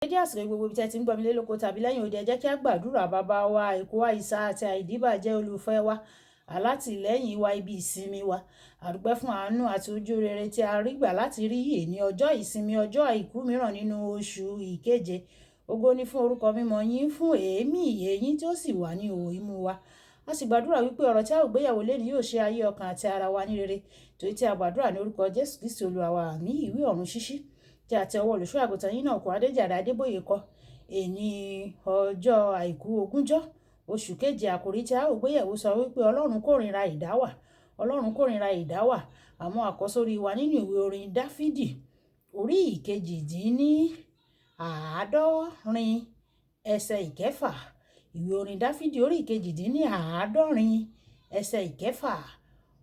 Dédé àsìkò gbogbo ibi tí ẹ ti ń gbọ́ mi lé lóko tàbí lẹ́yìn odi, ẹ jẹ́ kí a gbàdúrà. Bàbá wa àìkú àìsà àti àìdíbàjẹ́ olùfẹ́ wa, alátìlẹ́yìn wa, ibi ìsinmi wa, àdúpẹ́ fún àánú àti ojú rere tí a rí gbà láti rí yìí ní ọjọ́ ìsinmi, ọjọ́ àìkú mìíràn nínú oṣù ìkeje. Ògo ni fún orúkọ mímọ́ yín, fún èémí yín tí ó sì wà ní ihò imú wa. A sì gbàdúrà wípé ọ̀rọ̀ tí a ò gbéyàwó lé ní yóò ṣe ayé ọkàn àti ara wa ní rere. Torí tí a gbàdúrà ní orúkọ Jésù Kristi Olúwa wa, àmín. Ìwé ọ̀run ṣíṣí tí a ti ọwọ́ olùṣọ́ àgùntàn yín náà kọ Adéjàre Adébóyè kọ. Èní ọjọ́ àìkú ogúnjọ́ oṣù keje, àkòrí tí a ò gbéyẹ̀wò sọ wípé Ọlọ́run kórìíra ìdáwà. Ọlọ́run kórìíra ìdáwà. Àwọn àkọ́sórí wa nínú ìwé orin Dáfídì orí ìkejìdínláàádọ́rin ẹsẹ̀ ìkẹfà. Ìwé orin Dáfídì orí ìkejìdínláàádọ́rin ẹsẹ̀ ìkẹfà.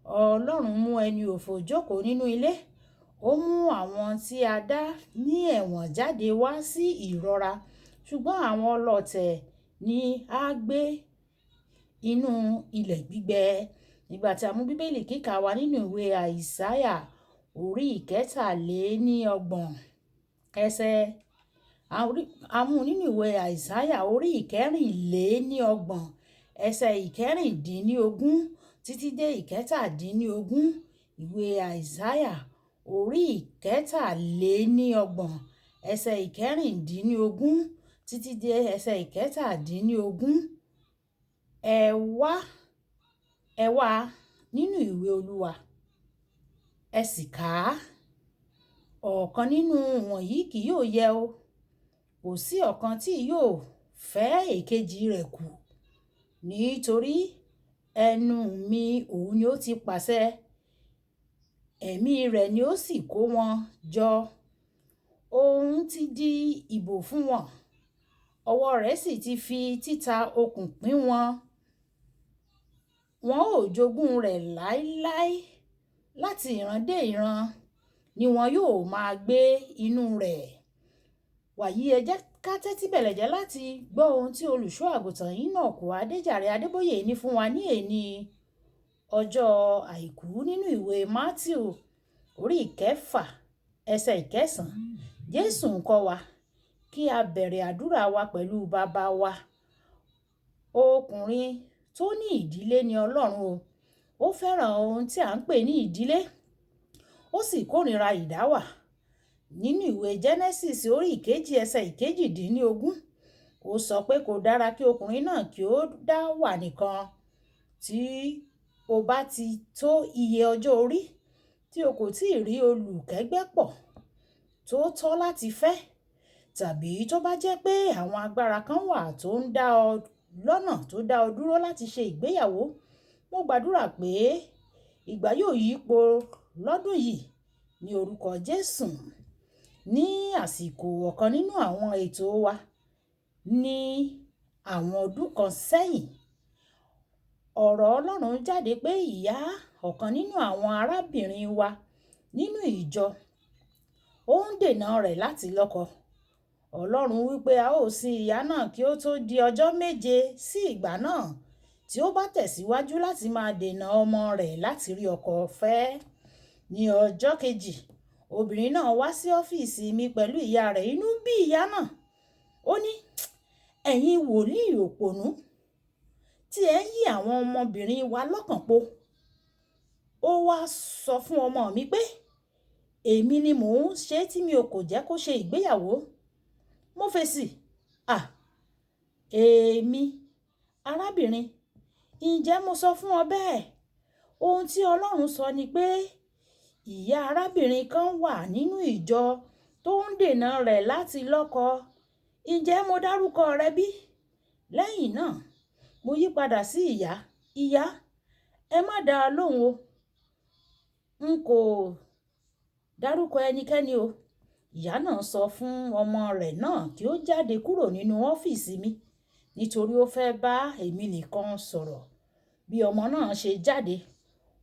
Ọlọ́run mú ẹni òfò jókòó nínú ilé. Ó mú àwọn tí a dá ní ẹ̀wọ̀n jáde wá sí ìrora. Ṣùgbọ́n àwọn ọlọ̀tẹ̀ ni a gbé inú ilẹ̀ gbígbẹ. Nígbà tí a mú Bíbélì kíkà wa nínú ìwé Àìsáyà orí ìkẹtàléníọgbọ̀n ẹsẹ̀, a mú nínú ìwé Àìsáyà orí ìkẹrìnléníọgbọ̀n ẹsẹ̀ ìkẹrìndínlógún títí dé ìkẹtàdínlógún. Ìwé Àìsáyà orí ìkẹtàléníọgbọ̀n ẹsẹ̀ ìkẹrìndínlógún títí dé ẹsẹ̀ ìkẹtàdínlógún. Ẹ wá nínú ìwé Olúwa, ẹ sì kà á. Ọ̀kan nínú wọ̀nyí kì yóò yẹ o. Kò sí ọ̀kan tí yóò fẹ́ èkejì rẹ̀ kù. Nítorí ẹnu mi òun ni ó ti pàṣẹ, ẹ̀mí rẹ̀ ni ó sì kó wọn jọ. Òun ti di ìbò fún wọn, ọwọ́ rẹ̀ sì ti fi títa okùn pín wọn. Wọn ò jogún rẹ̀ láéláé. Láti ìran dé ìran ni wọn yóò máa gbé inú rẹ̀. Wàyí ẹ jẹ́ ká tẹ́tí bẹ̀lẹ̀ jẹ́ láti gbọ́ ohun tí olùṣọ́ àgùntàn yín náà kọ Adéjàre Adébóyè ní fún wa ní èní ọjọ́ àìkú nínú ìwé Mátíù orí ìkẹfà ẹsẹ̀ ìkẹsàn-án. Jésù ń kọ́ wa kí a bẹ̀rẹ̀ àdúrà wa pẹ̀lú bàbá wa. Ọkùnrin tó ní ìdílé ni Ọlọ́run o. Ó fẹ́ràn ohun tí à ń pè ní ìdílé. Ó sì kórìíra ìdáwà. Nínú ìwé Genesis orí ìkejì ẹsẹ̀ ìkejìdínlógún, ó sọ pé kò dára kí ọkùnrin náà kí ó dá wà nìkan. Tí o bá ti tó iye ọjọ́ orí tí o kò tíì rí olùkẹ́gbẹ́ pọ̀ tó tọ́ láti fẹ́, tàbí tó bá jẹ́ pé àwọn agbára kan wà tó ń dá ọ lọ́nà, tó dá ọ dúró láti ṣe ìgbéyàwó, mo gbàdúrà pé ìgbà yóò yípo lọ́dún yìí ní orúkọ Jésù. Ní àsìkò ọ̀kan nínú àwọn ètò wa ní àwọn ọdún kan sẹ́yìn, ọ̀rọ̀ Ọlọ́run jáde pé ìyá ọ̀kan nínú àwọn arábìnrin wa nínú ìjọ ó ń dènà rẹ̀ láti lọ́kọ. Ọlọ́run wípé a ó sin ìyá náà kí ó tó di ọjọ́ 7 sí ìgbà náà. Tí ó bá tẹ̀síwájú láti máa dènà ọmọ rẹ̀ láti rí ọkọ fẹ́. Ní ọjọ́ kejì, obìnrin náà wá sí ọ́fíìsì mi pẹ̀lú ìyá rẹ̀. Inú bí ìyá náà. Ó ní, ẹ̀yin wòlíì òpònú tí ẹ ń yí àwọn ọmọbìnrin wa lọ́kàn po. Ó wá sọ fún ọmọ mi pé èmi ni mò ń ṣe tí mi ò kò jẹ́ kó ṣe ìgbéyàwó. Mo fèsì, èmi, arábìnrin, ǹjẹ́ mo sọ fún ọ bẹ́ẹ̀? Ohun tí Ọlọ́run sọ ni pé ìyá arábìnrin kan wà nínú ìjọ tó ń dènà rẹ̀ láti lọ́kọ. Ǹjẹ́ mo dárúkọ rẹ bí? Lẹ́yìn náà, mo yí padà sí ìyá. Ìyá, ẹ má dá a lóhùn o. N kò dárúkọ ẹnikẹ́ni o. Ìyá náà sọ fún ọmọ rẹ̀ náà kí ó jáde kúrò nínú ọ́fíìsì mi nítorí ó fẹ́ bá èmi nìkan sọ̀rọ̀. Bí ọmọ náà ṣe jáde,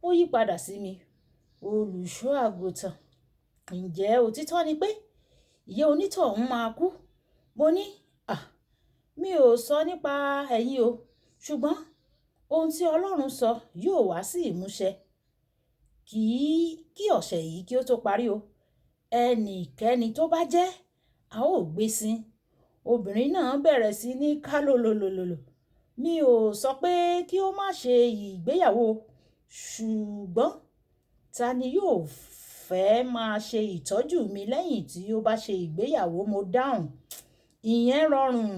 ó yí padà sí mi. Olùṣọ́ àgùntàn, ǹjẹ́ òtítọ́ ni pé ìyá onítọ̀hún máa kú? Mo ní, mi ò sọ nípa ẹ̀yin o, ṣùgbọ́n ohun tí Ọlọ́run sọ yóò wá sí ìmúṣẹ kí ọ̀sẹ̀ yìí kí ó tó parí o. Ẹnikẹ́ni tó bá jẹ́, a ó gbé sin, obìnrin náà bẹ̀rẹ̀ sí ní ká lòlòlòlò. Mi ò sọ pé kí ó má ṣe ìgbéyàwó, ṣùgbọ́n ta ni yóò fẹ́ máa ṣe ìtọ́jú mi lẹ́yìn tí ó bá ṣe ìgbéyàwó? Mo dáhùn, ìyẹn rọrùn.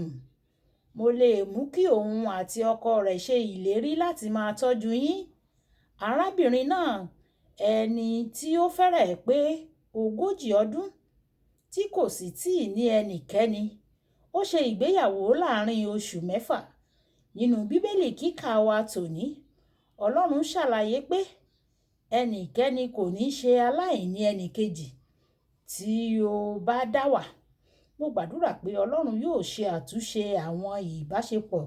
Mo lè mú kí òun àti ọkọ rẹ̀ ṣe ìlérí láti máa tọ́jú yín. Arábìnrin náà, ẹni tí ó fẹ́rẹ̀ pé 40 ọdún, tí kò sì tíì ní ẹnikẹ́ni, ó ṣe ìgbéyàwó láàárín oṣù 6. Nínú Bíbélì kíkà wa tòní, Ọlọ́run ṣàlàyé pé ẹnikẹ́ni kò ní ṣe aláìní ẹnìkejì tí ó bá dá wà. Mo gbàdúrà pé Ọlọ́run yóò ṣe àtúnṣe àwọn ìbáṣepọ̀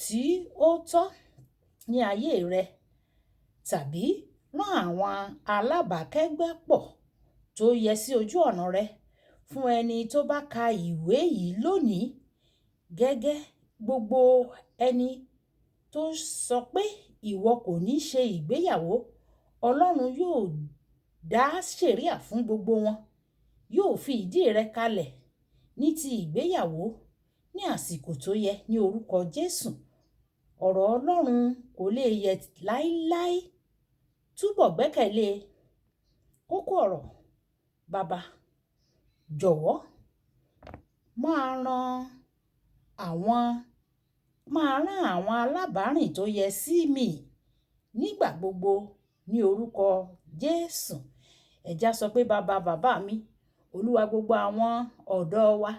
tí ó tọ́ ní ayé rẹ, tàbí rán àwọn alábàákẹ́gbẹ́ pọ̀ tó yẹ sí ojú ọ̀nà rẹ. Fún ẹni tó bá ka ìwé yìí lónìí, gẹ́gẹ́ gbogbo ẹni tó sọ pé ìwọ kò ní ṣe ìgbéyàwó, Ọlọ́run yóò dá ṣẹ̀ríà fún gbogbo wọn. Yóò fi ìdí rẹ kalẹ̀ ní ti ìgbéyàwó ní àsìkò tó yẹ ní orúkọ Jésù. Ọ̀rọ̀ Ọlọ́run kò lè yẹ̀ láíláí. Túbọ̀ gbẹ́kẹ̀lé. Kókó ọ̀rọ̀: Baba, jọ̀wọ́ máa rán àwọn alábàárìn tó yẹ sí mi nígbà gbogbo ní orúkọ Jésù. Ẹ já sọ pé bàbá mi, Olúwa, gbogbo àwọn ọ̀dọ́ wa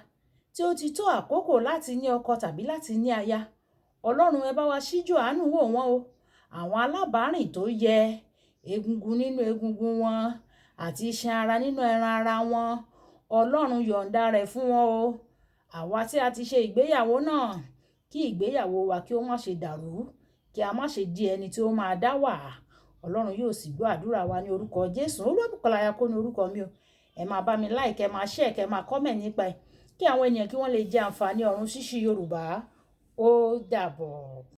tí ó ti tó àkókò láti ní ọkọ tàbí láti ní aya, Ọlọ́run ẹ bá wa ṣíjú àánú wò wọ́n o. Àwọn alábàárìn tó yẹ, egungun nínú egungun wọn àti iṣan ara nínú ẹran ara wọn, Ọlọ́run yọ̀ǹda rẹ̀ fún wọn o. Àwa tí a ti ṣe ìgbéyàwó náà, kí ìgbéyàwó wa kí ó má ṣe dàrú, kí a má ṣe di ẹni tí ó máa dá wà. Ọlọ́run yóò sì gbọ́ àdúrà wa ní orúkọ Jésù. Olúwabùkọ́lá Ayako ní orúkọ mi o. Ẹ máa bá mi like, ẹ máa share, ẹ máa comment nípa ẹ̀, kí àwọn ènìyàn kí wọ́n lè jẹ àǹfààní ọ̀run ṣíṣí Yorùbá. Ó dàbọ̀.